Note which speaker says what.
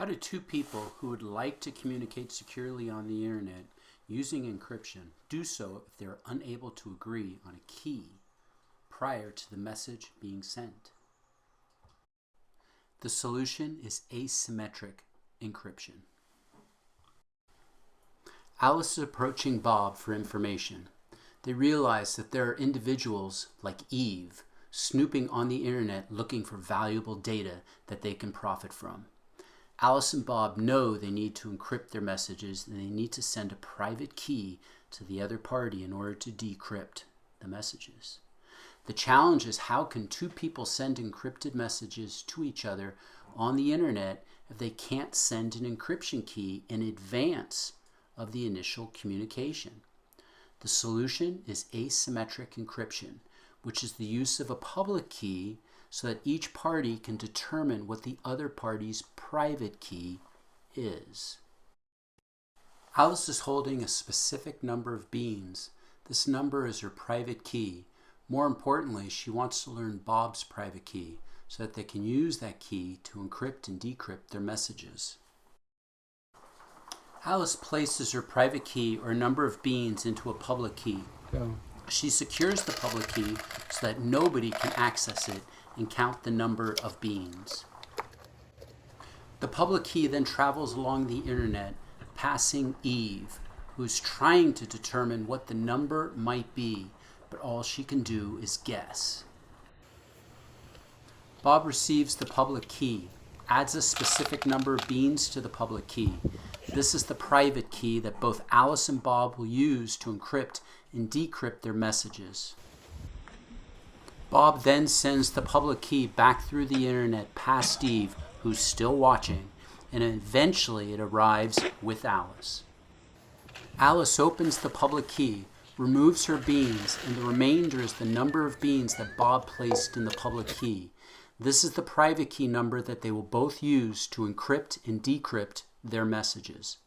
Speaker 1: How do two people who would like to communicate securely on the internet using encryption do so if they are unable to agree on a key prior to the message being sent? The solution is asymmetric encryption. Alice is approaching Bob for information. They realize that there are individuals like Eve snooping on the internet looking for valuable data that they can profit from. Alice and Bob know they need to encrypt their messages and they need to send a private key to the other party in order to decrypt the messages. The challenge is, how can two people send encrypted messages to each other on the internet if they can't send an encryption key in advance of the initial communication? The solution is asymmetric encryption, which is the use of a public key so that each party can determine what the other party's private key is. Alice is holding a specific number of beans. This number is her private key. More importantly, she wants to learn Bob's private key so that they can use that key to encrypt and decrypt their messages. Alice places her private key or number of beans into a public key. She secures the public key so that nobody can access it and count the number of beans. The public key then travels along the internet, passing Eve, who's trying to determine what the number might be, but all she can do is guess. Bob receives the public key, adds a specific number of beans to the public key. This is the private key that both Alice and Bob will use to encrypt and decrypt their messages. Bob then sends the public key back through the internet past Eve, who's still watching, and eventually it arrives with Alice. Alice opens the public key, removes her beans, and the remainder is the number of beans that Bob placed in the public key. This is the private key number that they will both use to encrypt and decrypt their messages.